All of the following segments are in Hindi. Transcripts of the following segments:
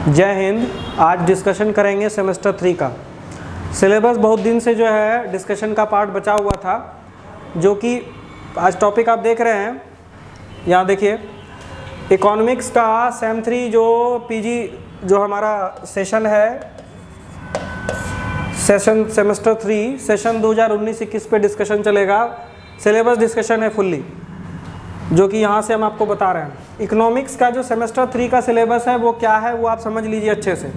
जय हिंद। आज डिस्कशन करेंगे सेमेस्टर 3 का सिलेबस। बहुत दिन से जो है डिस्कशन का पार्ट बचा हुआ था, जो कि आज टॉपिक आप देख रहे हैं। यहाँ देखिए, इकोनॉमिक्स का सेम 3 जो पीजी जो हमारा सेशन है, सेमेस्टर 3 सेशन 2019-21 पे डिस्कशन चलेगा। सिलेबस डिस्कशन है फुल्ली, जो कि यहाँ से हम आपको बता रहे हैं। इकोनॉमिक्स का जो सेमेस्टर 3 का सिलेबस है वो क्या है, वो आप समझ लीजिए अच्छे से।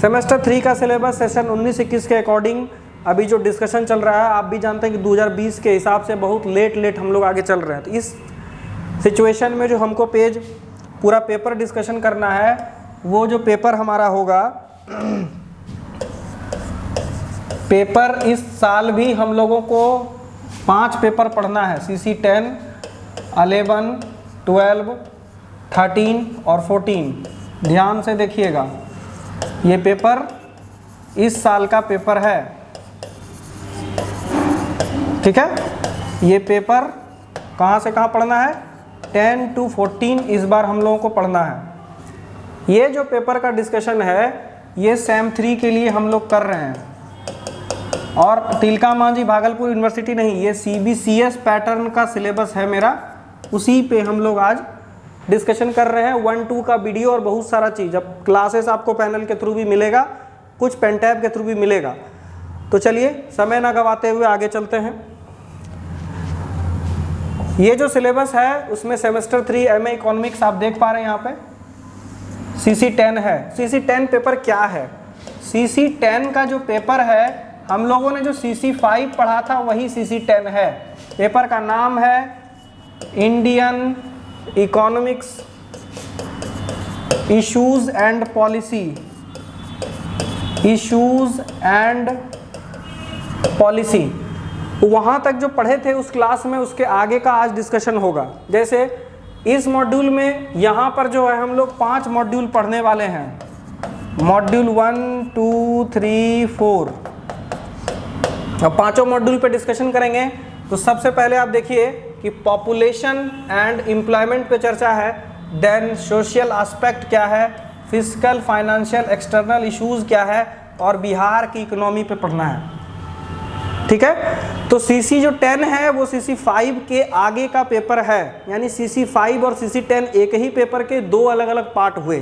सेमेस्टर 3 का सिलेबस सेशन 19-21 के अकॉर्डिंग अभी जो डिस्कशन चल रहा है, आप भी जानते हैं कि 2020 के हिसाब से बहुत लेट हम लोग आगे चल रहे हैं। तो इस सिचुएशन में जो हमको पूरा पेपर डिस्कशन करना है, वो जो पेपर हमारा होगा, पेपर इस साल भी हम लोगों को 5 पेपर पढ़ना है। CC 10, 11, 12, 13 और 14। ध्यान से देखिएगा, ये पेपर इस साल का पेपर है, ठीक है। ये पेपर कहाँ से कहाँ पढ़ना है, 10 to 14 इस बार हम लोगों को पढ़ना है। ये जो पेपर का डिस्कशन है, ये सेम 3 के लिए हम लोग कर रहे हैं। और तिलका मांझी भागलपुर यूनिवर्सिटी नहीं, ये CBCS पैटर्न का सिलेबस है मेरा, उसी पे हम लोग आज डिस्कशन कर रहे हैं। 1-2 का वीडियो और बहुत सारा चीज़। अब क्लासेस आपको पैनल के थ्रू भी मिलेगा, कुछ पेन टैब के थ्रू भी मिलेगा। तो चलिए समय ना गवाते हुए आगे चलते हैं। ये जो सिलेबस है उसमें सेमेस्टर 3 MA इकोनॉमिक्स आप देख पा रहे हैं यहाँ पे CC 10 है। CC 10 पेपर क्या है? CC 10 का जो पेपर है, हम लोगों ने जो CC 5 पढ़ा था वही CC 10 है। पेपर का नाम है Indian economics issues and policy. Issues and policy, वहाँ तक जो पढ़े थे उस क्लास में, उसके आगे का आज डिस्कशन होगा। जैसे इस मॉड्यूल में यहाँ पर जो है हम लोग 5 मॉड्यूल पढ़ने वाले हैं। मॉड्यूल 1, 2, 3, 4। अब 5 मॉड्यूल पे डिस्कशन करेंगे। तो सबसे पहले आप देखिए कि पॉपुलेशन एंड एम्प्लॉयमेंट पे चर्चा है, देन सोशल एस्पेक्ट क्या है, फिजिकल फाइनेंशियल एक्सटर्नल इश्यूज क्या है, और बिहार की इकोनॉमी पे पढ़ना है, ठीक है। तो CC जो 10 है वो CC 5 के आगे का पेपर है, यानी CC 5 और CC 10 एक ही पेपर के 2 अलग अलग पार्ट हुए,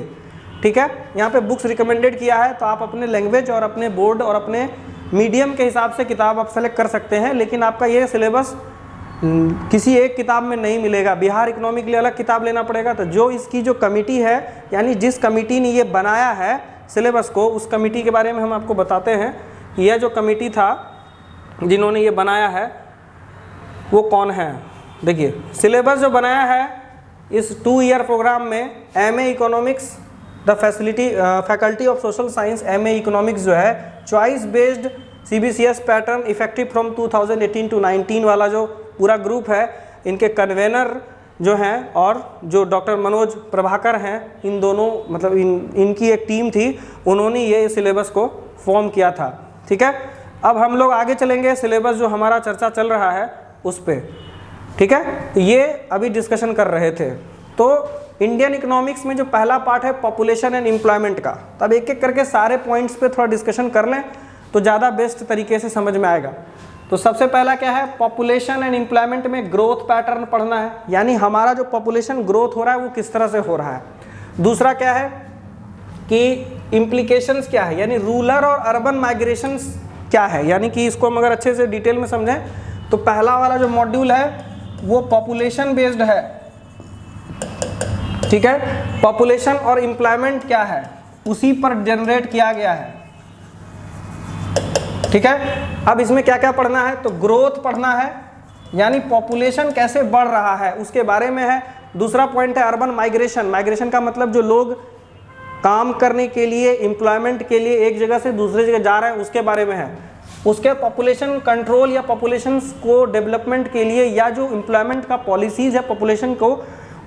ठीक है। यहाँ पे बुक्स रिकमेंडेड किया है, तो आप अपने लैंग्वेज और अपने बोर्ड और अपने मीडियम के हिसाब से किताब आप सेलेक्ट कर सकते हैं। लेकिन आपका ये सिलेबस किसी एक किताब में नहीं मिलेगा, बिहार इकोनॉमी के लिए अलग किताब लेना पड़ेगा। तो जो इसकी जो कमिटी है, यानी जिस कमिटी ने ये बनाया है सिलेबस को, उस कमिटी के बारे में हम आपको बताते हैं। यह जो कमिटी था जिन्होंने ये बनाया है वो कौन है। देखिए, सिलेबस जो बनाया है इस 2 ईयर प्रोग्राम में, MA economics the faculty of social science MA economics जो है, choice based CBCS pattern effective from 2018 to 19 वाला जो पूरा ग्रुप है, इनके कन्वेनर जो हैं और जो डॉक्टर मनोज प्रभाकर हैं, इन दोनों मतलब इनकी एक टीम थी, उन्होंने ये सिलेबस को फॉर्म किया था, ठीक है। अब हम लोग आगे चलेंगे, सिलेबस जो हमारा चर्चा चल रहा है उस पर, ठीक है। ये अभी डिस्कशन कर रहे थे। तो इंडियन इकोनॉमिक्स में जो पहला पार्ट है पॉपुलेशन एंड एम्प्लॉयमेंट का, तब एक एक करके सारे पॉइंट्स पे थोड़ा डिस्कशन कर लें तो ज़्यादा बेस्ट तरीके से समझ में आएगा। तो सबसे पहला क्या है, पॉपुलेशन एंड एम्प्लॉयमेंट में ग्रोथ पैटर्न पढ़ना है, यानी हमारा जो पॉपुलेशन ग्रोथ हो रहा है वो किस तरह से हो रहा है। दूसरा क्या है कि इम्प्लीकेशंस क्या है, यानी रूरल और अर्बन माइग्रेशंस क्या है, यानी कि इसको हम अगर अच्छे से डिटेल में समझें तो पहला वाला जो मॉड्यूल है वो पॉपुलेशन बेस्ड है, ठीक है। पॉपुलेशन और एम्प्लॉयमेंट क्या है उसी पर जनरेट किया गया है, ठीक है। अब इसमें क्या क्या पढ़ना है, तो ग्रोथ पढ़ना है, यानी पॉपुलेशन कैसे बढ़ रहा है उसके बारे में है। दूसरा पॉइंट है अर्बन माइग्रेशन। माइग्रेशन का मतलब जो लोग काम करने के लिए, एम्प्लॉयमेंट के लिए एक जगह से दूसरी जगह जा रहे हैं, उसके बारे में है। उसके पॉपुलेशन कंट्रोल या पॉपुलेशन को डेवलपमेंट के लिए, या जो एम्प्लॉयमेंट का पॉलिसीज़ है पॉपुलेशन को,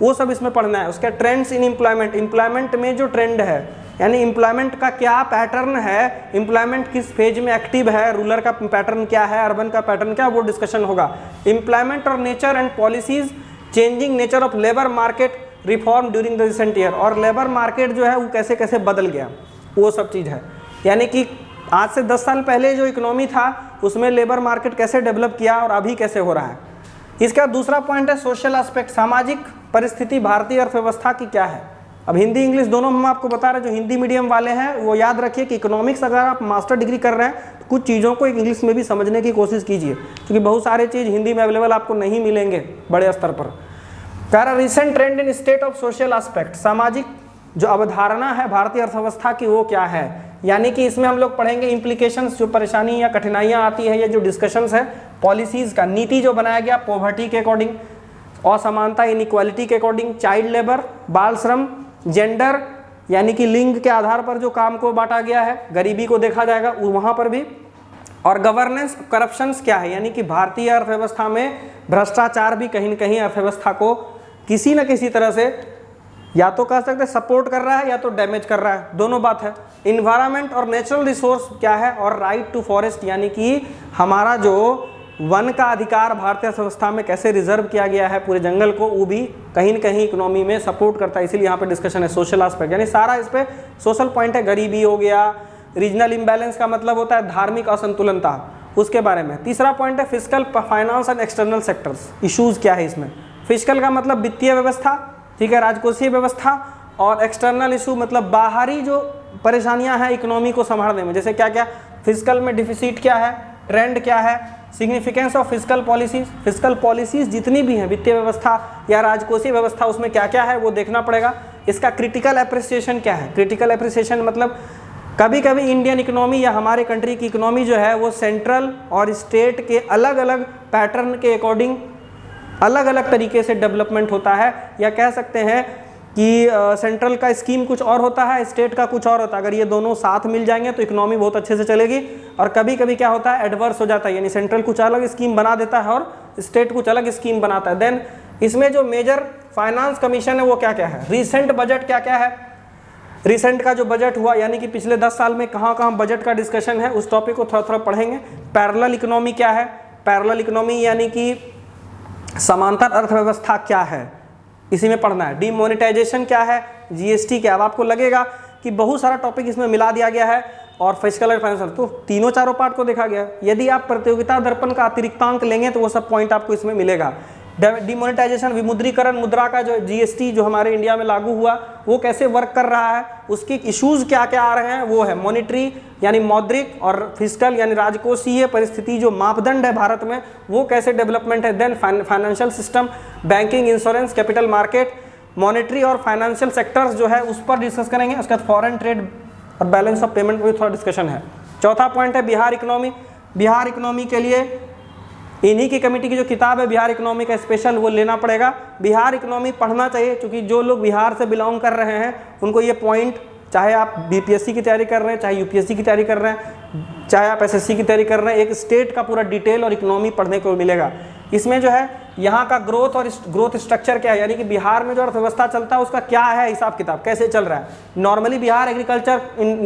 वो सब इसमें पढ़ना है। उसके ट्रेंड्स इन एम्प्लॉयमेंट, एम्प्लॉयमेंट में जो ट्रेंड है, यानी एम्प्लॉयमेंट का क्या पैटर्न है, एम्प्लॉयमेंट किस फेज में एक्टिव है, रूरल का पैटर्न क्या है, अर्बन का पैटर्न क्या, वो डिस्कशन होगा। एम्प्लॉयमेंट और nature and policies, changing nature of labour market, reform during the recent year, और लेबर मार्केट जो है वो कैसे कैसे बदल गया, वो सब चीज़ है। यानी कि आज से 10 साल पहले जो इकोनॉमी था उसमें लेबर मार्केट कैसे डेवलप किया और अभी कैसे हो रहा है। इसका दूसरा पॉइंट है सोशल एस्पेक्ट, सामाजिक परिस्थिति भारतीय अर्थव्यवस्था की क्या है। अब हिंदी इंग्लिश दोनों हम आपको बता रहे हैं, जो हिंदी मीडियम वाले हैं वो याद रखिए कि इकोनॉमिक्स अगर आप मास्टर डिग्री कर रहे हैं तो कुछ चीज़ों को इंग्लिश में भी समझने की कोशिश कीजिए, क्योंकि बहुत सारे चीज़ हिंदी में अवेलेबल आपको नहीं मिलेंगे बड़े स्तर पर। कह रहा recent trend in state of social aspect, सामाजिक जो अवधारणा है भारतीय अर्थव्यवस्था की वो क्या है। यानी कि इसमें हम लोग पढ़ेंगे इम्प्लीकेशंस, जो परेशानी या कठिनाइयाँ आती है, ये जो डिस्कशंस है पॉलिसीज़ का, नीति जो बनाया गया पॉवर्टी के अकॉर्डिंग, असमानता इनइक्वालिटी के अकॉर्डिंग, चाइल्ड लेबर, बाल श्रम, जेंडर यानी कि लिंग के आधार पर जो काम को बांटा गया है, गरीबी को देखा जाएगा वहाँ पर भी, और गवर्नेंस करप्शंस क्या है, यानी कि भारतीय अर्थव्यवस्था में भ्रष्टाचार भी कहीं न कहीं अर्थव्यवस्था को किसी न किसी तरह से या तो कह सकते सपोर्ट कर रहा है या तो डैमेज कर रहा है, दोनों बात है। इन्वायरमेंट और नेचुरल रिसोर्स क्या है, और राइट टू फॉरेस्ट यानी कि हमारा जो वन का अधिकार भारतीय अर्थव्यवस्था में कैसे रिजर्व किया गया है पूरे जंगल को, वो भी कहीं न कहीं इकोनॉमी में सपोर्ट करता है। इसीलिए यहाँ पे डिस्कशन है सोशल एस्पेक्ट, यानी सारा इस पे सोशल पॉइंट है। गरीबी हो गया, रीजनल इम्बैलेंस का मतलब होता है धार्मिक असंतुलनता, उसके बारे में। तीसरा पॉइंट है physical finance and external sectors, issues क्या है इसमें। फिजिकल का मतलब वित्तीय व्यवस्था, ठीक है, राजकोषीय व्यवस्था, और एक्सटर्नल इशू मतलब बाहरी जो परेशानियां हैं इकोनॉमी को संभालने में, जैसे क्या क्या फिजिकल में डिफिसिट क्या है, ट्रेंड क्या है, significance of physical policies, physical policies जितनी भी हैं वित्तीय व्यवस्था या राजकोषीय व्यवस्था उसमें क्या क्या है वो देखना पड़ेगा। इसका क्रिटिकल एप्रिसिएशन क्या है, क्रिटिकल एप्रिसिएशन मतलब कभी कभी इंडियन इकोनॉमी या हमारे कंट्री की इकोनॉमी जो है वो सेंट्रल और स्टेट के अलग अलग पैटर्न के अकॉर्डिंग अलग अलग तरीके से डेवलपमेंट होता है, या कह सकते हैं कि सेंट्रल का स्कीम कुछ और होता है, स्टेट का कुछ और होता है। अगर ये दोनों साथ मिल जाएंगे तो इकोनॉमी बहुत अच्छे से चलेगी, और कभी कभी क्या होता है एडवर्स हो जाता है, यानी सेंट्रल कुछ अलग स्कीम बना देता है और स्टेट कुछ अलग स्कीम बनाता है। देन इसमें जो मेजर फाइनेंस कमीशन है वो क्या क्या है, रिसेंट बजट क्या क्या है, रिसेंट का जो बजट हुआ यानी कि पिछले 10 साल में कहाँ कहाँ बजट का डिस्कशन है, उस टॉपिक को थोड़ा थोड़ा पढ़ेंगे। पैरेलल इकोनॉमी क्या है, पैरेलल इकोनॉमी यानी कि समांतर अर्थव्यवस्था क्या है, इसी में पढ़ना है। डीमोनेटाइजेशन क्या है, जीएसटी क्या है। अब आपको लगेगा कि बहुत सारा टॉपिक इसमें मिला दिया गया है, और फिजिकल एंड फाइनेंशियल तो तीनों चारों पार्ट को देखा गया। यदि आप प्रतियोगिता दर्पण का अतिरिक्तांक लेंगे तो वो सब पॉइंट आपको इसमें मिलेगा। डिमोनेटाइजेशन, विमुद्रीकरण, मुद्रा का जो जीएसटी जो हमारे इंडिया में लागू हुआ वो कैसे वर्क कर रहा है, उसके इश्यूज क्या क्या आ रहे हैं, वो है मॉनिटरी यानी मौद्रिक, और फिजिकल यानी राजकोषीय परिस्थिति जो मापदंड है भारत में वो कैसे डेवलपमेंट है। Then financial system, banking, insurance, capital market, monetary और फाइनेंशियल सेक्टर्स जो है उस पर डिस्कस करेंगे। उसके बाद फॉरेन ट्रेड और बैलेंस ऑफ पेमेंट में भी थोड़ा डिस्कशन है। चौथा पॉइंट है बिहार इकोनॉमी। बिहार इकोनॉमी के लिए इन्हीं की कमेटी की जो किताब है बिहार इकोनॉमी का स्पेशल वो लेना पड़ेगा। बिहार इकोनॉमी पढ़ना चाहिए, क्योंकि जो लोग बिहार से बिलोंग कर रहे हैं उनको ये पॉइंट, चाहे आप बीपीएससी की तैयारी कर रहे हैं, चाहे यूपीएससी की तैयारी कर रहे हैं, चाहे आप एसएससी की तैयारी कर रहे हैं, एक स्टेट का पूरा डिटेल और इकोनॉमी पढ़ने को मिलेगा। इसमें जो है यहाँ का ग्रोथ और ग्रोथ स्ट्रक्चर क्या है, यानी कि बिहार में जो अर्थव्यवस्था चलता है उसका क्या है हिसाब किताब, कैसे चल रहा है। नॉर्मली बिहार एग्रीकल्चर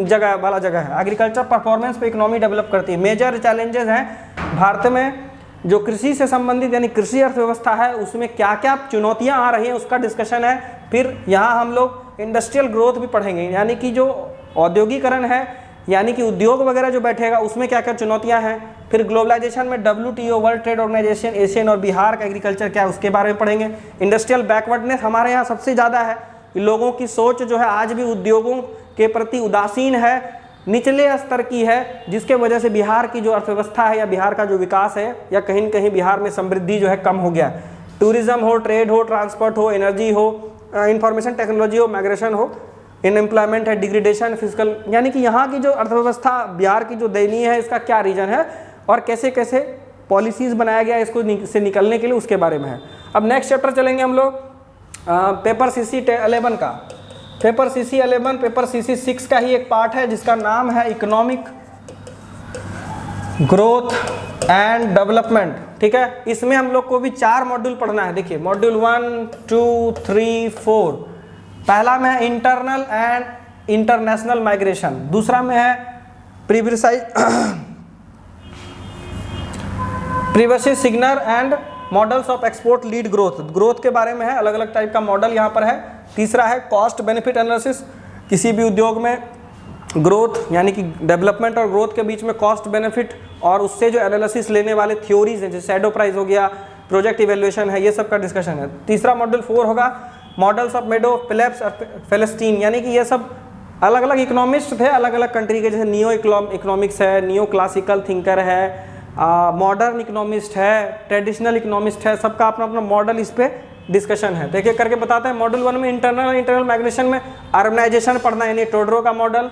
जगह वाला जगह है, एग्रीकल्चर परफॉर्मेंस पे इकोनॉमी डेवलप करती है। मेजर चैलेंजेस हैं भारत में जो कृषि से संबंधित यानी कृषि अर्थव्यवस्था है उसमें क्या क्या चुनौतियां आ रही हैं उसका डिस्कशन है। फिर यहाँ हम लोग इंडस्ट्रियल ग्रोथ भी पढ़ेंगे, यानी कि जो औद्योगिकरण है यानी कि उद्योग वगैरह जो बैठेगा उसमें क्या क्या चुनौतियां हैं। फिर ग्लोबलाइजेशन में WTO, world trade organisation, Asian और बिहार का एग्रीकल्चर क्या है उसके बारे में पढ़ेंगे। इंडस्ट्रियल बैकवर्डनेस हमारे यहाँ सबसे ज़्यादा है, लोगों की सोच जो है आज भी उद्योगों के प्रति उदासीन है, निचले स्तर की है, जिसके वजह से बिहार की जो अर्थव्यवस्था है या बिहार का जो विकास है या कहीं न कहीं बिहार में समृद्धि जो है कम हो गया। टूरिज्म हो, ट्रेड हो, ट्रांसपोर्ट हो, एनर्जी हो, इंफॉर्मेशन टेक्नोलॉजी हो, माइग्रेशन हो, अनएम्प्लॉयमेंट है, डिग्रेडेशन, फिजिकल, यानी कि यहाँ की जो अर्थव्यवस्था बिहार की जो दयनीय है इसका क्या रीजन है और कैसे कैसे पॉलिसीज़ बनाया गया इसको से निकलने के लिए, उसके बारे में है। अब नेक्स्ट चैप्टर चलेंगे हम लोग पेपर CC 11 का। पेपर CC 11 पेपर CC 6 का ही एक पार्ट है जिसका नाम है इकोनॉमिक ग्रोथ एंड डेवलपमेंट। ठीक है, इसमें हम लोग को भी 4 मॉड्यूल पढ़ना है। देखिए मॉड्यूल 1, 2, 3, 4। पहला में है इंटरनल एंड इंटरनेशनल माइग्रेशन, दूसरा में है previous signal and models of export lead growth, growth के बारे में है, अलग अलग टाइप का मॉडल यहाँ पर है। तीसरा है कॉस्ट बेनिफिट एनालिसिस, किसी भी उद्योग में ग्रोथ यानी कि डेवलपमेंट और ग्रोथ के बीच में कॉस्ट बेनिफिट और उससे जो एनालिसिस लेने वाले थ्योरीज हैं, जैसे शैडो प्राइस हो गया, प्रोजेक्ट इवेल्युएशन है, ये सब का डिस्कशन है। तीसरा मॉड्यूल 4 होगा मॉडल्स ऑफ मेडो, फिलिप्स और फेलेस्टीन, यानी कि ये सब अलग अलग इकोनॉमिस्ट थे अलग अलग कंट्री के, जैसे नियो इकोनॉमिक्स है, नियो क्लासिकल थिंकर है, मॉडर्न इकोनॉमिस्ट है, ट्रेडिशनल इकोनॉमिस्ट है, सबका अपना अपना मॉडल इस पे डिस्कशन है। देखिए करके बताते हैं। मॉड्यूल 1 में इंटरनल मैग्नेशन में अर्बनाइजेशन पढ़ना, यानी टोड्रो का मॉडल,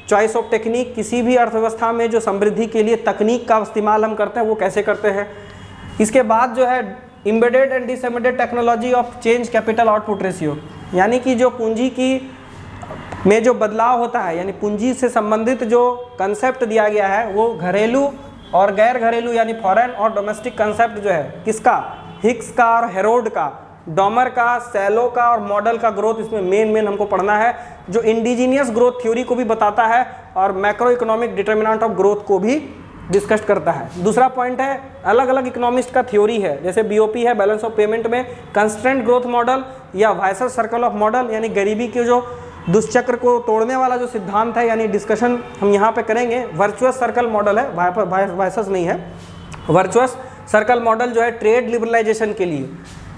चॉइस ऑफ टेक्निक, किसी भी अर्थव्यवस्था में जो समृद्धि के लिए तकनीक का इस्तेमाल हम करते हैं वो कैसे करते हैं। इसके बाद जो है embedded and disembedded technology of change capital output ratio, यानी कि जो पूंजी की में जो बदलाव होता है, यानी पूंजी से संबंधित जो कंसेप्ट दिया गया है वो घरेलू और गैर घरेलू यानी फॉरेन और डोमेस्टिक कंसेप्ट जो है किसका, हिक्स का और हेरोल्ड का, डॉमर का, सेलो का और मॉडल का ग्रोथ इसमें मेन हमको पढ़ना है, जो इंडिजीनियस ग्रोथ थ्योरी को भी बताता है और macro economic determinant of growth को भी डिस्कस करता है। दूसरा पॉइंट है अलग अलग इकोनॉमिस्ट का थ्योरी है, जैसे बीओपी है बैलेंस ऑफ पेमेंट में, कंस्ट्रेंट ग्रोथ मॉडल या वाइसस सर्कल ऑफ मॉडल, यानी गरीबी के जो दुष्चक्र को तोड़ने वाला जो सिद्धांत है, यानी डिस्कशन हम यहाँ पे करेंगे। वर्चुअस सर्कल मॉडल है, वाइसस नहीं है, वर्चुअस सर्कल मॉडल जो है ट्रेड लिबरलाइजेशन के लिए,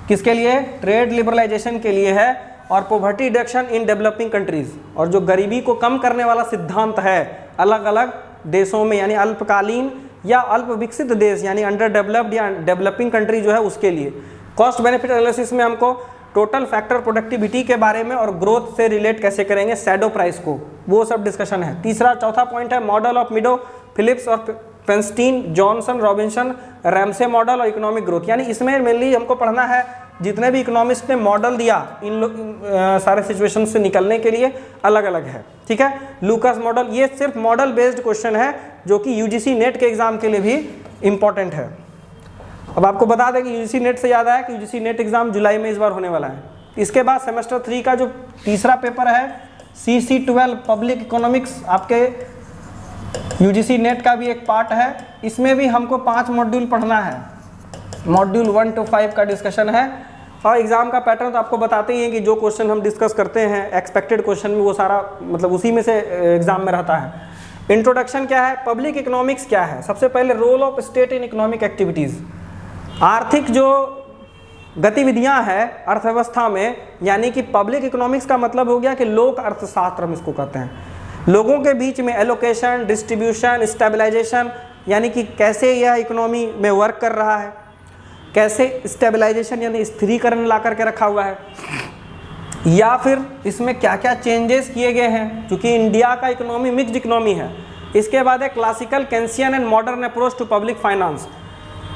किसके लिए, ट्रेड लिबरलाइजेशन के लिए है, और poverty reduction in developing countries, और जो गरीबी को कम करने वाला सिद्धांत है अलग अलग देशों में, यानी अल्पकालीन या अल्प विकसित देश यानी अंडर डेवलप्ड या डेवलपिंग कंट्री जो है उसके लिए। कॉस्ट बेनिफिट एनालिसिस में हमको टोटल फैक्टर प्रोडक्टिविटी के बारे में और ग्रोथ से रिलेट कैसे करेंगे शैडो प्राइस को, वो सब डिस्कशन है। चौथा पॉइंट है मॉडल ऑफ मिडो, फिलिप्स और फेंस्टीन, जॉनसन, रॉबिन्सन, रैमसे मॉडल और इकोनॉमिक ग्रोथ, यानी इसमें मेनली हमको पढ़ना है जितने भी इकोनॉमिस्ट ने मॉडल दिया इन सारे सिचुएशन से निकलने के लिए अलग अलग है। ठीक है, लूकास मॉडल, ये सिर्फ मॉडल बेस्ड क्वेश्चन है जो कि यूजीसी नेट के एग्जाम के लिए भी इंपॉर्टेंट है। अब आपको बता दें कि यूजीसी नेट से याद आया कि यूजीसी नेट एग्जाम जुलाई में इस बार होने वाला है। इसके बाद सेमेस्टर 3 का जो तीसरा पेपर है CC12 पब्लिक इकोनॉमिक्स, आपके यूजीसी नेट का भी एक पार्ट है, इसमें भी हमको 5 मॉड्यूल पढ़ना है, मॉड्यूल 1 to 5 का डिस्कशन है। और एग्जाम का पैटर्न तो आपको बताते ही हैं कि जो क्वेश्चन हम डिस्कस करते हैं एक्सपेक्टेड क्वेश्चन में वो सारा मतलब उसी में से एग्जाम में रहता है। इंट्रोडक्शन क्या है, पब्लिक इकोनॉमिक्स क्या है, सबसे पहले role of state in economic activities, आर्थिक जो गतिविधियां हैं अर्थव्यवस्था में, यानी कि पब्लिक इकोनॉमिक्स का मतलब हो गया कि लोक अर्थशास्त्र हम इसको कहते हैं, लोगों के बीच में एलोकेशन, डिस्ट्रीब्यूशन, स्टेबलाइजेशन, यानी कि कैसे यह इकोनॉमी में वर्क कर रहा है, कैसे स्टेबलाइजेशन यानी स्थिरीकरण ला करके रखा हुआ है, या फिर इसमें क्या क्या चेंजेस किए गए हैं, क्योंकि इंडिया का इकोनॉमी मिक्स्ड इकोनॉमी है। इसके बाद है classical, Keynesian and modern approach to public finance.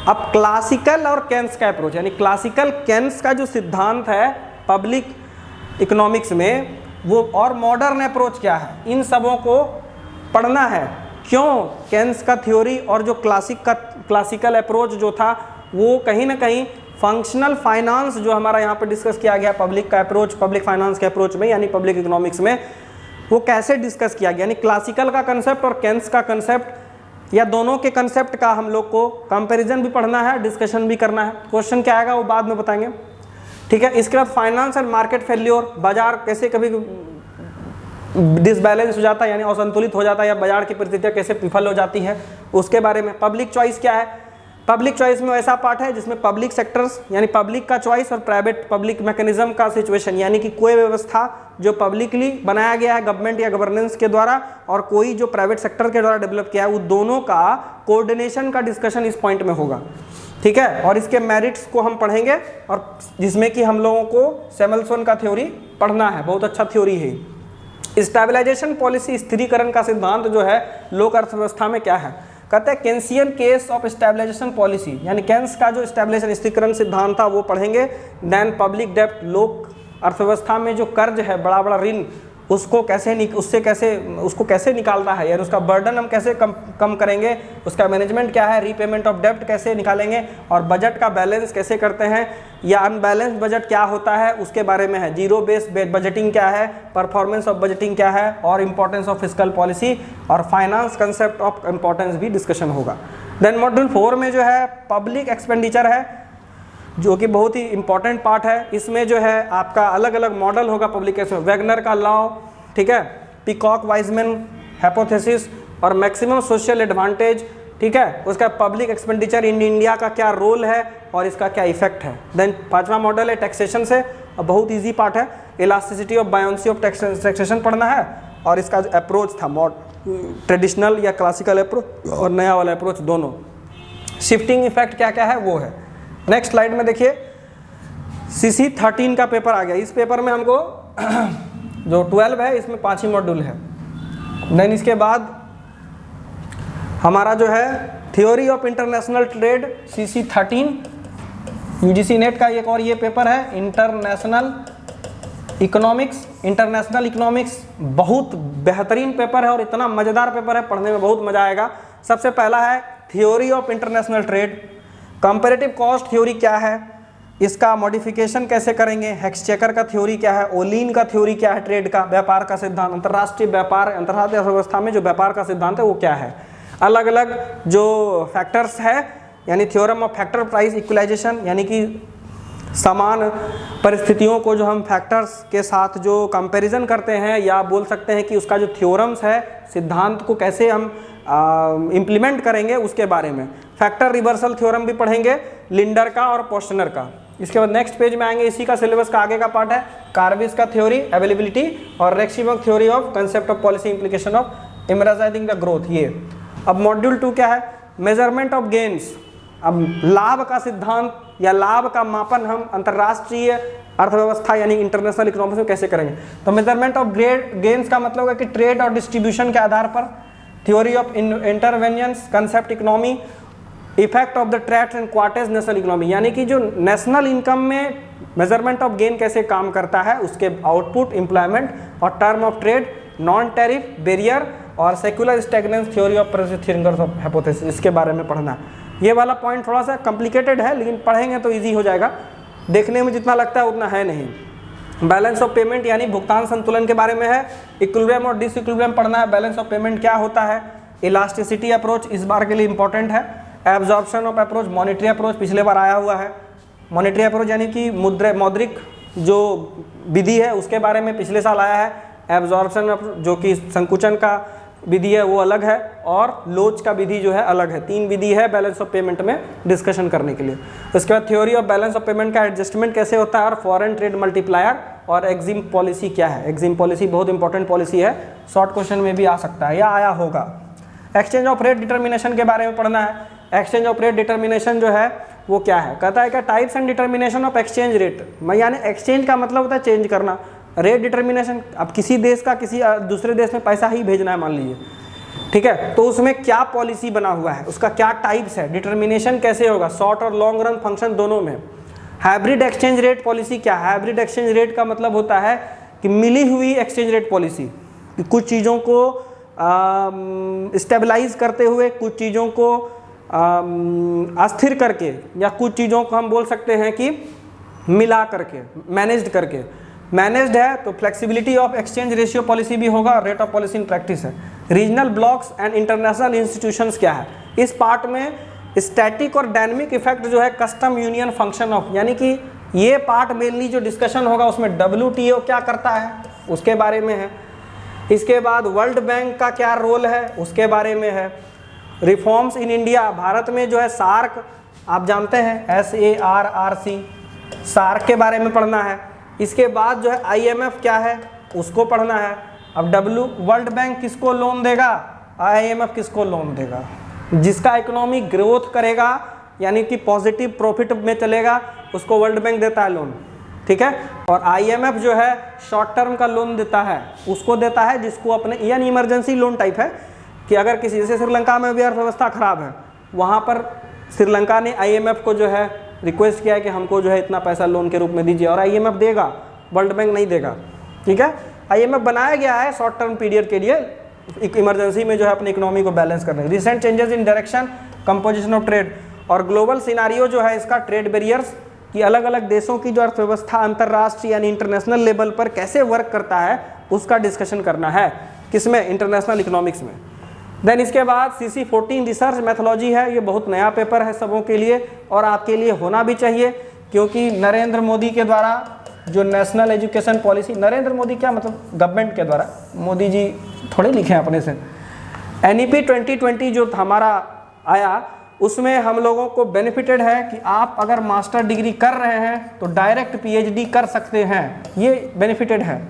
अब क्लासिकल और केंस का अप्रोच, यानी क्लासिकल केंस का जो सिद्धांत है पब्लिक इकोनॉमिक्स में वो, और मॉडर्न अप्रोच क्या है, इन सबों को पढ़ना है। क्यों, केंस का थ्योरी और जो क्लासिकल अप्रोच जो था वो कहीं ना कहीं फंक्शनल फाइनेंस जो हमारा यहाँ पे डिस्कस किया गया पब्लिक का अप्रोच, पब्लिक फाइनेंस के अप्रोच में यानी पब्लिक इकोनॉमिक्स में, वो कैसे डिस्कस किया गया, यानी क्लासिकल का कंसेप्ट और केंस का कंसेप्ट या दोनों के कंसेप्ट का हम लोग को कंपैरिजन भी पढ़ना है, डिस्कशन भी करना है। क्वेश्चन क्या आएगा वो बाद में बताएंगे। ठीक है, इसके बाद फाइनेंस एंड मार्केट फेल्योर, बाजार कैसे कभी डिसबैलेंस हो जाता है यानी असंतुलित हो जाता है, या बाजार की परिस्थितियाँ कैसे विफल हो जाती है उसके बारे में। पब्लिक चॉइस क्या है, पब्लिक चॉइस में ऐसा पार्ट है जिसमें पब्लिक सेक्टर्स यानी पब्लिक का चॉइस और प्राइवेट पब्लिक मैकेनिज्म का सिचुएशन, यानी कि कोई व्यवस्था जो पब्लिकली बनाया गया है गवर्नमेंट या गवर्नेंस के द्वारा और कोई जो प्राइवेट सेक्टर के द्वारा डेवलप किया है, वो दोनों का कोऑर्डिनेशन का डिस्कशन इस पॉइंट में होगा। ठीक है, और इसके मेरिट्स को हम पढ़ेंगे, और जिसमें कि हम लोगों को सैमुअल्सन का थ्योरी पढ़ना है, बहुत अच्छा थ्योरी है। स्टेबलाइजेशन पॉलिसी, स्थिरीकरण का सिद्धांत जो है लोक अर्थव्यवस्था में क्या है, कहते हैं केंसियन केस ऑफ स्टेबलाइजेशन पॉलिसी, यानी केंस का जो स्टेबलाइजेशन स्थिरीकरण सिद्धांत था वो पढ़ेंगे। देन पब्लिक डेब्ट, लोक अर्थव्यवस्था में जो कर्ज है, बड़ा बड़ा ऋण, उसको कैसे निकालता है, यानी उसका बर्डन हम कैसे कम करेंगे, उसका मैनेजमेंट क्या है, रीपेमेंट ऑफ डेब्ट कैसे निकालेंगे, और बजट का बैलेंस कैसे करते हैं, या अनबैलेंस बजट क्या होता है उसके बारे में है। जीरो बेस बजटिंग क्या है, परफॉर्मेंस ऑफ बजटिंग क्या है, और इंपॉर्टेंस ऑफ फिस्कल पॉलिसी और फाइनेंस कंसेप्ट ऑफ इंपॉर्टेंस भी डिस्कशन होगा। देन मॉड्यूल 4 में जो है पब्लिक एक्सपेंडिचर है, जो कि बहुत ही इंपॉर्टेंट पार्ट है। इसमें जो है आपका अलग अलग मॉडल होगा पब्लिकेशन, वैगनर का लॉ, ठीक है, पीकॉक वाइजमैन हाइपोथेसिस और मैक्सिमम सोशल एडवांटेज, ठीक है, उसका पब्लिक एक्सपेंडिचर इन इंडिया का क्या रोल है और इसका क्या इफेक्ट है। देन पांचवा मॉडल है टैक्सेशन से, और बहुत इजी पार्ट है, elasticity of buoyancy of taxation पढ़ना है, और इसका जो अप्रोच था ट्रेडिशनल या क्लासिकल अप्रोच और नया वाला अप्रोच दोनों, शिफ्टिंग इफेक्ट क्या क्या है वो है। नेक्स्ट स्लाइड में देखिए CC 13 का पेपर आ गया। इस पेपर में हमको जो 12 है इसमें 5 ही मॉड्यूल है। देन इसके बाद हमारा जो है theory of international trade CC 13 UGC net का एक और ये पेपर है, इंटरनेशनल इकोनॉमिक्स। बहुत बेहतरीन पेपर है और इतना मज़ेदार पेपर है, पढ़ने में बहुत मज़ा आएगा। सबसे पहला है theory of international trade, comparative cost theory क्या है, इसका मॉडिफिकेशन कैसे करेंगे, हेक्सचेकर का थ्योरी क्या है, ओलिन का थ्योरी क्या है, ट्रेड का व्यापार का सिद्धांत, अंतर्राष्ट्रीय व्यापार, अंतर्राष्ट्रीय अर्थव्यवस्था में जो व्यापार का सिद्धांत है वो क्या है, अलग अलग जो फैक्टर्स है यानी theorem of factor price equalisation, यानी कि समान परिस्थितियों को जो हम फैक्टर्स के साथ जो कंपैरिजन करते हैं, या बोल सकते हैं कि उसका जो थ्योरम्स है सिद्धांत को कैसे हम इम्प्लीमेंट करेंगे उसके बारे में। फैक्टर रिवर्सल थ्योरम भी पढ़ेंगे, लिंडर का और पोस्टनर का। इसके बाद नेक्स्ट पेज में आएंगे, इसी का सिलेबस का आगे का पार्ट है कार्विस का थ्योरी अवेलेबिलिटी और रेक्सिमक theory of concept of policy implication of इमराइजिंग द ग्रोथ। ये अब मॉड्यूल 2 क्या है, मेजरमेंट ऑफ गेन्स। अब लाभ का सिद्धांत या लाभ का मापन हम अंतर्राष्ट्रीय अर्थव्यवस्था यानी इंटरनेशनल इकोनॉमिक्स में कैसे करेंगे। तो मेजरमेंट ऑफ गेन्स का मतलब है कि ट्रेड और डिस्ट्रीब्यूशन के आधार पर, theory of interventions, concept economy, effect of the trade and quotas national economy, यानी कि जो नेशनल इनकम में मेजरमेंट ऑफ गेन कैसे काम करता है, उसके आउटपुट, एम्प्लॉयमेंट और term of trade, non tariff barrier और secular stagnance, theory of fingers of hypothesis, इसके बारे में पढ़ना है। ये वाला पॉइंट थोड़ा सा कॉम्प्लिकेटेड है, लेकिन पढ़ेंगे तो इजी हो जाएगा, देखने में जितना लगता है उतना है नहीं। बैलेंस ऑफ पेमेंट यानी भुगतान संतुलन के बारे में है, इक्विलिब्रियम और डिसइक्विलिब्रियम पढ़ना है, बैलेंस ऑफ पेमेंट क्या होता है, इलास्टिसिटी अप्रोच इस बार के लिए इंपॉर्टेंट है, absorption of approach, monetary approach पिछले बार आया हुआ है, मॉनेटरी अप्रोच यानी कि मौद्रिक जो विधि है उसके बारे में पिछले साल आया है, एब्जॉर्प्शन जो कि संकुचन का विधि है वो अलग है, और लोच का विधि जो है अलग है। 3 विधि है बैलेंस ऑफ पेमेंट में डिस्कशन करने के लिए। उसके बाद theory of balance of payment का एडजस्टमेंट कैसे होता है, और फॉरेन ट्रेड मल्टीप्लायर और एग्जिम पॉलिसी क्या है। एग्जिम पॉलिसी बहुत इंपॉर्टेंट पॉलिसी है, शॉर्ट क्वेश्चन में भी आ सकता है या आया होगा। एक्सचेंज ऑफ रेट डिटर्मिनेशन के बारे में पढ़ना है। एक्सचेंज ऑफ रेट डिटर्मिनेशन जो है वो क्या है, कहता है क्या types and determination of exchange rate, यानी एक्सचेंज का मतलब होता है चेंज करना, रेट डिटर्मिनेशन, अब किसी देश का किसी दूसरे देश में पैसा ही भेजना है मान लीजिए, ठीक है, तो उसमें क्या पॉलिसी बना हुआ है, उसका क्या टाइप्स है, डिटर्मिनेशन कैसे होगा, शॉर्ट और लॉन्ग रन फंक्शन दोनों में। हाइब्रिड एक्सचेंज रेट पॉलिसी क्या है, हाइब्रिड एक्सचेंज रेट का मतलब होता है कि मिली हुई एक्सचेंज रेट पॉलिसी, कुछ चीज़ों को स्टेबलाइज करते हुए, कुछ चीज़ों को अस्थिर करके, या कुछ चीज़ों को हम बोल सकते हैं कि मिला करके, मैनेज्ड करके। मैनेज्ड है तो flexibility of exchange ratio policy भी होगा, rate of policy in practice है। Regional blocks and international institutions क्या है, इस पार्ट में स्टैटिक और डायनेमिक इफेक्ट जो है कस्टम यूनियन फंक्शन ऑफ, यानी कि ये पार्ट मेनली जो डिस्कशन होगा उसमें WTO क्या करता है उसके बारे में है। इसके बाद वर्ल्ड बैंक का क्या रोल है उसके बारे में है। रिफॉर्म्स इन इंडिया, भारत में जो है सार्क आप जानते हैं, SARRC, सार्क के बारे में पढ़ना है। इसके बाद जो है IMF क्या है उसको पढ़ना है। अब वर्ल्ड बैंक किसको लोन देगा, IMF किसको लोन देगा, जिसका इकोनॉमिक ग्रोथ करेगा यानी कि पॉजिटिव प्रॉफिट में चलेगा उसको वर्ल्ड बैंक देता है लोन, ठीक है। और IMF जो है शॉर्ट टर्म का लोन देता है, उसको देता है जिसको अपने, यानी इमरजेंसी लोन टाइप है कि अगर किसी, जैसे श्रीलंका में भी अर्थव्यवस्था खराब है, वहाँ पर श्रीलंका ने IMF को जो है रिक्वेस्ट किया है कि हमको जो है इतना पैसा लोन के रूप में दीजिए, और IMF देगा, वर्ल्ड बैंक नहीं देगा, ठीक है। IMF बनाया गया है शॉर्ट टर्म पीरियड के लिए, इमरजेंसी में जो है अपनी इकोनॉमी को बैलेंस करने। Recent changes in direction, composition of trade और ग्लोबल सिनारियो जो है इसका, ट्रेड बैरियर्स कि अलग अलग देशों की जो अर्थव्यवस्था अंतर्राष्ट्रीय यानी इंटरनेशनल लेवल पर कैसे वर्क करता है उसका डिस्कशन करना है, किसमें, इंटरनेशनल इकोनॉमिक्स में। देन इसके बाद CC 14 रिसर्च मैथोलॉजी है, ये बहुत नया पेपर है सबों के लिए और आपके लिए होना भी चाहिए क्योंकि नरेंद्र मोदी के द्वारा जो national education policy, Narendra Modi क्या मतलब गवर्नमेंट के द्वारा, मोदी जी थोड़े लिखे हैं अपने से, NEP 2020 जो हमारा आया उसमें हम लोगों को बेनिफिटेड है कि आप अगर मास्टर डिग्री कर रहे हैं तो डायरेक्ट PhD कर सकते हैं, ये बेनिफिटेड है,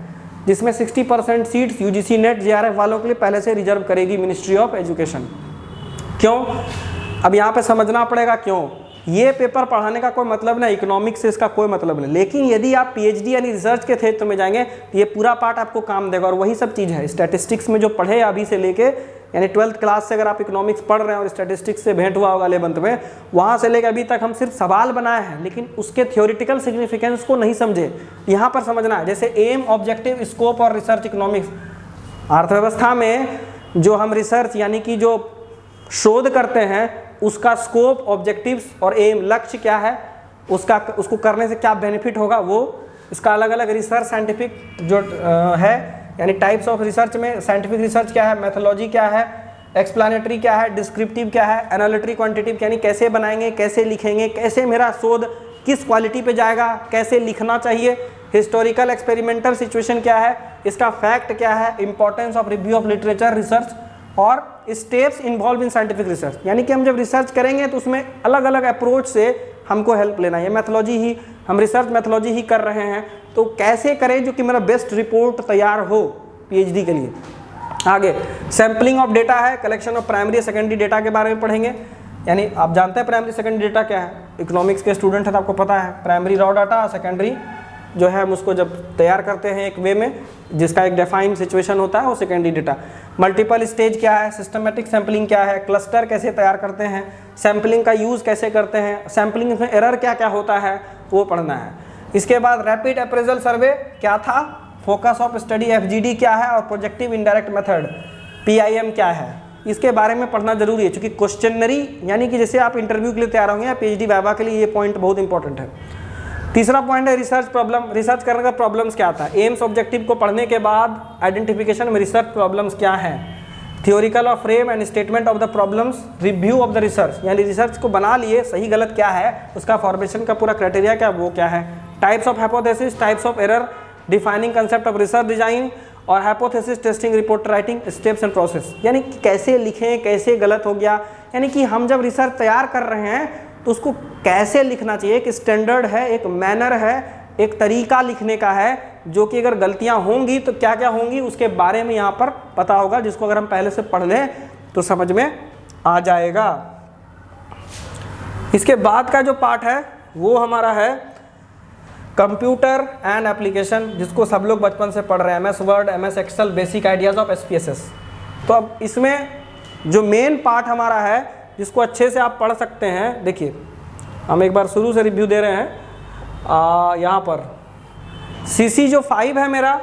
जिसमें 60% सीट्स UGC नेट JRF वालों के लिए पहले से रिजर्व करेगी मिनिस्ट्री ऑफ एजुकेशन। क्यों? अब यहाँ पे समझना पड़ेगा क्यों। ये पेपर पढ़ाने का कोई मतलब नहीं, इकोनॉमिक्स से इसका कोई मतलब नहीं, लेकिन यदि आप PhD यानी रिसर्च के क्षेत्र में जाएंगे तो ये पूरा पार्ट आपको काम देगा। और वही सब चीज़ है स्टैटिस्टिक्स में जो पढ़े अभी से लेके, यानी 12th क्लास से अगर आप इकोनॉमिक्स पढ़ रहे हैं और स्टैटिस्टिक्स से भेंट हुआ होगा 11th में, वहाँ से लेकर अभी तक हम सिर्फ सवाल बनाए हैं लेकिन उसके थ्योरेटिकल सिग्निफिकेंस को नहीं समझे। यहाँ पर समझना है, जैसे एम, ऑब्जेक्टिव, स्कोप और रिसर्च इकोनॉमिक्स। अर्थव्यवस्था में जो हम रिसर्च यानी कि जो शोध करते हैं उसका स्कोप, ऑब्जेक्टिव्स और एम, लक्ष्य क्या है, उसको करने से क्या बेनिफिट होगा, वो इसका अलग अलग रिसर्च साइंटिफिक जो है यानी टाइप्स ऑफ रिसर्च में साइंटिफिक रिसर्च क्या है, मेथोलॉजी क्या है, एक्सप्लानेटरी क्या है, डिस्क्रिप्टिव क्या है, एनालिटिक क्वांटिटेटिव यानी कैसे बनाएंगे, कैसे लिखेंगे, कैसे मेरा शोध किस क्वालिटी पे जाएगा, कैसे लिखना चाहिए, हिस्टोरिकल एक्सपेरिमेंटल सिचुएशन क्या है, इसका फैक्ट क्या है, importance of review of literature research और steps involve in scientific research. यानी कि हम जब रिसर्च करेंगे तो उसमें अलग अलग अप्रोच से हमको हेल्प लेना है। ये मैथोलॉजी ही, हम रिसर्च मैथोलॉजी ही कर रहे हैं तो कैसे करें जो कि मेरा बेस्ट रिपोर्ट तैयार हो PhD के लिए। आगे सैम्पलिंग ऑफ डेटा है, collection of primary secondary data के बारे में पढ़ेंगे। यानी आप जानते हैं प्राइमरी सेकेंडरी डेटा क्या है, इकोनॉमिक्स के स्टूडेंट हैं तो आपको पता है प्राइमरी रॉ डाटा, सेकेंडरी जो है हम उसको जब तैयार करते हैं एक वे में जिसका एक डिफाइंड सिचुएशन होता है वो सेकेंडरी डेटा। मल्टीपल स्टेज क्या है, सिस्टमेटिक सैम्पलिंग क्या है, क्लस्टर कैसे तैयार करते हैं, सैम्पलिंग का यूज़ कैसे करते हैं, सैम्पलिंग में एरर क्या क्या होता है वो पढ़ना है। इसके बाद रैपिड अप्रेजल सर्वे क्या था, फोकस ऑफ स्टडी FGD क्या है और प्रोजेक्टिव इनडायरेक्ट मेथड PIM क्या है, इसके बारे में पढ़ना जरूरी है क्योंकि क्वेश्चनरी यानी कि जैसे आप इंटरव्यू के लिए तैयार होंगे या PhD वाइवा के लिए ये पॉइंट बहुत इंपॉर्टेंट है। तीसरा पॉइंट है रिसर्च प्रॉब्लम, रिसर्च करने का प्रॉब्लम्स क्या आता है। एम्स ऑब्जेक्टिव को पढ़ने के बाद आइडेंटिफिकेशन में रिसर्च प्रॉब्लम्स क्या है, theoretical of frame and statement of the problems, review of the research यानी रिसर्च को बना लिए सही गलत क्या है, उसका फॉर्मेशन का पूरा क्राइटेरिया क्या वो क्या है, types of hypothesis, types of error, defining concept of research design और hypothesis testing, report writing, steps and process यानी कि कैसे लिखें, कैसे गलत हो गया, यानी कि हम जब रिसर्च तैयार कर रहे हैं तो उसको कैसे लिखना चाहिए, एक स्टैंडर्ड है, एक मैनर है, एक तरीका लिखने का है जो कि अगर गलतियां होंगी तो क्या क्या होंगी उसके बारे में यहाँ पर पता होगा, जिसको अगर हम पहले से पढ़ लें तो समझ में आ जाएगा। इसके बाद का जो पार्ट है वो हमारा है कंप्यूटर एंड एप्लीकेशन, जिसको सब लोग बचपन से पढ़ रहे हैं, MS word, MS excel, basic ideas of SPSS। तो अब इसमें जो मेन पार्ट हमारा है जिसको अच्छे से आप पढ़ सकते हैं, देखिए हम एक बार शुरू से रिव्यू दे रहे हैं। यहाँ पर CC जो 5 है मेरा,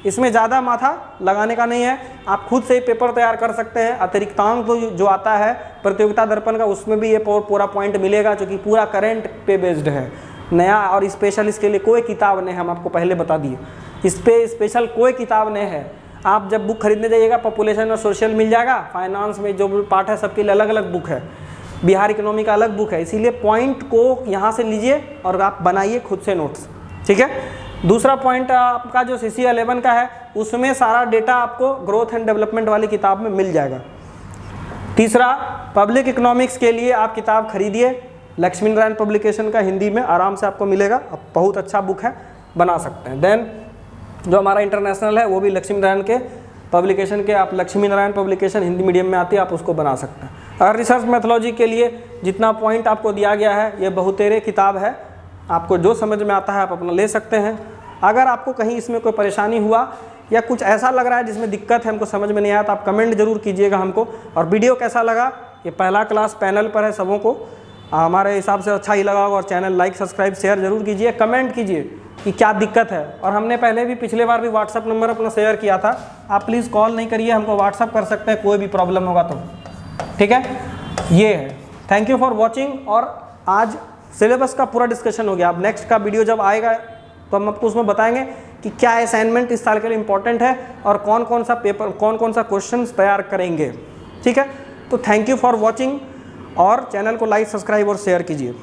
इसमें ज़्यादा माथा लगाने का नहीं है, आप खुद से ही पेपर तैयार कर सकते हैं। अतिरिक्तांक तो जो आता है प्रतियोगिता दर्पण का उसमें भी ये पूरा पॉइंट मिलेगा जो कि पूरा करंट पे बेस्ड है, नया और स्पेशल इसके लिए कोई किताब नहीं, हम आपको पहले बता दिए इस पे स्पेशल कोई किताब नहीं है। आप जब बुक खरीदने जाइएगा पॉपुलेशन और सोशल मिल जाएगा, फाइनेंस में जो पार्ट है सबके लिए अलग अलग बुक है, बिहार इकोनॉमी का अलग बुक है, इसीलिए पॉइंट को यहाँ से लीजिए और आप बनाइए खुद से नोट्स, ठीक है। दूसरा पॉइंट आपका जो CC 11 का है उसमें सारा डेटा आपको ग्रोथ एंड डेवलपमेंट वाली किताब में मिल जाएगा। तीसरा पब्लिक इकोनॉमिक्स के लिए आप किताब खरीदिए, लक्ष्मी नारायण पब्लिकेशन का हिंदी में आराम से आपको मिलेगा, बहुत अच्छा बुक है, बना सकते हैं। देन जो हमारा इंटरनेशनल है वो भी लक्ष्मी नारायण के पब्लिकेशन के, आप लक्ष्मी नारायण पब्लिकेशन हिंदी मीडियम में आती है, आप उसको बना सकते हैं। और रिसर्च मैथोलॉजी के लिए जितना पॉइंट आपको दिया गया है ये बहुतेरे किताब है, आपको जो समझ में आता है आप अपना ले सकते हैं। अगर आपको कहीं इसमें कोई परेशानी हुआ या कुछ ऐसा लग रहा है जिसमें दिक्कत है, हमको समझ में नहीं आया, तो आप कमेंट जरूर कीजिएगा हमको। और वीडियो कैसा लगा, ये पहला क्लास पैनल पर है, सबों को हमारे हिसाब से अच्छा ही लगा होगा। और चैनल लाइक सब्सक्राइब शेयर जरूर कीजिए, कमेंट कीजिए कि क्या दिक्कत है। और हमने पहले भी पिछले बार भी व्हाट्सअप नंबर अपना शेयर किया था, आप प्लीज़ कॉल नहीं करिए, हमको व्हाट्सअप कर सकते हैं कोई भी प्रॉब्लम होगा तो, ठीक है। ये है, थैंक यू फॉर वॉचिंग। और आज सिलेबस का पूरा डिस्कशन हो गया। अब नेक्स्ट का वीडियो जब आएगा तो हम आपको उसमें बताएंगे कि क्या असाइनमेंट इस साल के लिए इंपॉर्टेंट है और कौन कौन सा पेपर, कौन कौन सा क्वेश्चन तैयार करेंगे, ठीक है। तो थैंक यू फॉर वॉचिंग और चैनल को लाइक सब्सक्राइब और शेयर कीजिए।